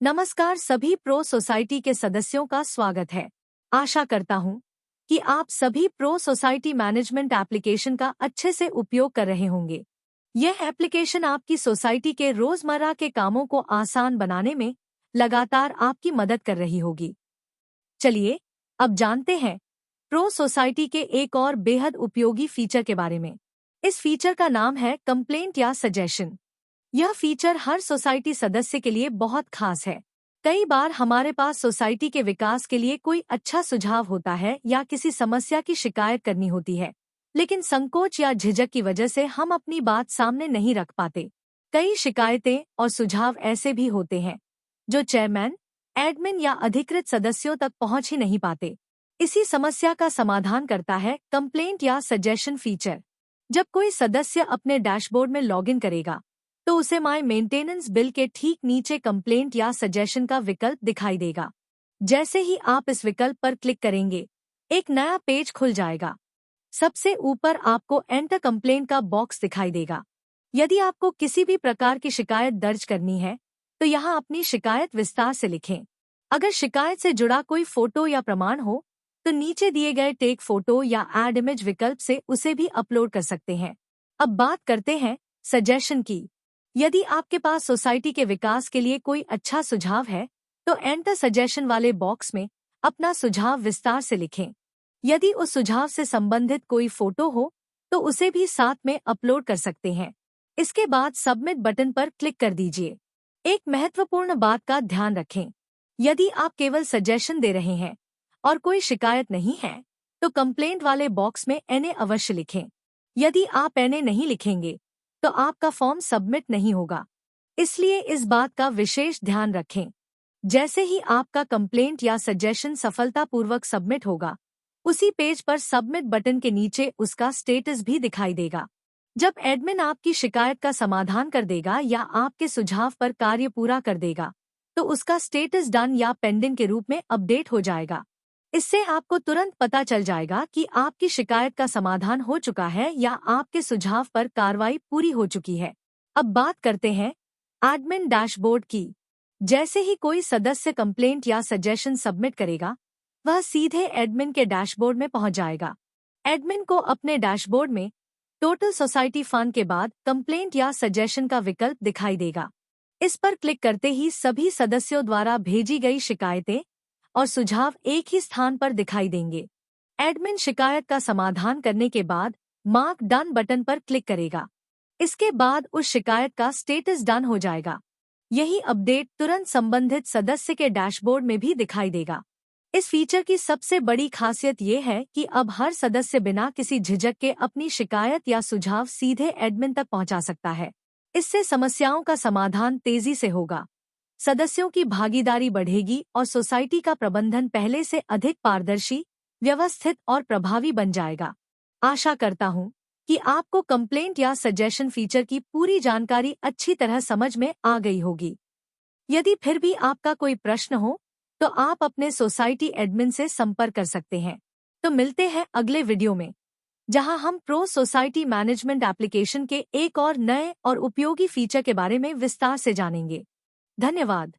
नमस्कार सभी pro society के सदस्यों का स्वागत है। आशा करता हूँ कि आप सभी प्रो सोसाइटी मैनेजमेंट एप्लीकेशन का अच्छे से उपयोग कर रहे होंगे। यह एप्लीकेशन आपकी सोसाइटी के रोजमर्रा के कामों को आसान बनाने में लगातार आपकी मदद कर रही होगी। चलिए अब जानते हैं प्रो सोसाइटी के एक और बेहद उपयोगी फीचर के बारे में। इस फीचर का नाम है कंप्लेंट या सजेशन। यह फीचर हर सोसाइटी सदस्य के लिए बहुत खास है। कई बार हमारे पास सोसाइटी के विकास के लिए कोई अच्छा सुझाव होता है या किसी समस्या की शिकायत करनी होती है, लेकिन संकोच या झिझक की वजह से हम अपनी बात सामने नहीं रख पाते। कई शिकायतें और सुझाव ऐसे भी होते हैं जो चेयरमैन, एडमिन या अधिकृत सदस्यों तक पहुंच ही नहीं पाते। इसी समस्या का समाधान करता है कंप्लेंट या सजेशन फीचर। जब कोई सदस्य अपने डैशबोर्ड में लॉगिन करेगा तो उसे माय मेंटेनेंस बिल के ठीक नीचे कंप्लेंट या सजेशन का विकल्प दिखाई देगा। जैसे ही आप इस विकल्प पर क्लिक करेंगे, एक नया पेज खुल जाएगा। सबसे ऊपर आपको एंटर कंप्लेंट का बॉक्स दिखाई देगा। यदि आपको किसी भी प्रकार की शिकायत दर्ज करनी है, तो यहाँ अपनी शिकायत विस्तार से लिखें। अगर शिकायत से जुड़ा कोई फोटो या प्रमाण हो, तो नीचे दिए गए टेक फोटो या ऐड इमेज विकल्प से उसे भी अपलोड कर सकते हैं। अब बात करते हैं सजेशन की। यदि आपके पास सोसाइटी के विकास के लिए कोई अच्छा सुझाव है, तो एंटर सजेशन वाले बॉक्स में अपना सुझाव विस्तार से लिखें। यदि उस सुझाव से संबंधित कोई फोटो हो, तो उसे भी साथ में अपलोड कर सकते हैं। इसके बाद सबमिट बटन पर क्लिक कर दीजिए। एक महत्वपूर्ण बात का ध्यान रखें। यदि आप केवल सजेशन दे रहे हैं और कोई शिकायत नहीं है, तो कंप्लेंट वाले बॉक्स में एनए अवश्य लिखें। यदि आप एनए नहीं लिखेंगे, तो आपका फॉर्म सबमिट नहीं होगा। इसलिए इस बात का विशेष ध्यान रखें। जैसे ही आपका कंप्लेंट या सजेशन सफलतापूर्वक सबमिट होगा, उसी पेज पर सबमिट बटन के नीचे उसका स्टेटस भी दिखाई देगा। जब एडमिन आपकी शिकायत का समाधान कर देगा या आपके सुझाव पर कार्य पूरा कर देगा, तो उसका स्टेटस डन या पेंडिंग के रूप में अपडेट हो जाएगा। इससे आपको तुरंत पता चल जाएगा कि आपकी शिकायत का समाधान हो चुका है या आपके सुझाव पर कार्रवाई पूरी हो चुकी है। अब बात करते हैं एडमिन डैशबोर्ड की। जैसे ही कोई सदस्य कंप्लेंट या सजेशन सबमिट करेगा, वह सीधे एडमिन के डैशबोर्ड में पहुंच जाएगा। एडमिन को अपने डैशबोर्ड में टोटल सोसाइटी फंड के बाद कंप्लेंट या सजेशन का विकल्प दिखाई देगा। इस पर क्लिक करते ही सभी सदस्यों द्वारा भेजी गई शिकायतें और सुझाव एक ही स्थान पर दिखाई देंगे। एडमिन शिकायत का समाधान करने के बाद मार्क डन बटन पर क्लिक करेगा। इसके बाद उस शिकायत का स्टेटस डन हो जाएगा। यही अपडेट तुरंत संबंधित सदस्य के डैशबोर्ड में भी दिखाई देगा। इस फीचर की सबसे बड़ी खासियत ये है कि अब हर सदस्य बिना किसी झिझक के अपनी शिकायत या सुझाव सीधे एडमिन तक पहुंचा सकता है। इससे समस्याओं का समाधान तेजी से होगा, सदस्यों की भागीदारी बढ़ेगी और सोसाइटी का प्रबंधन पहले से अधिक पारदर्शी, व्यवस्थित और प्रभावी बन जाएगा। आशा करता हूँ कि आपको कंप्लेंट या सजेशन फीचर की पूरी जानकारी अच्छी तरह समझ में आ गई होगी। यदि फिर भी आपका कोई प्रश्न हो, तो आप अपने सोसाइटी एडमिन से संपर्क कर सकते हैं। तो मिलते हैं अगले वीडियो में, जहां हम प्रो सोसाइटी मैनेजमेंट एप्लीकेशन के एक और नए और उपयोगी फीचर के बारे में विस्तार से जानेंगे। धन्यवाद।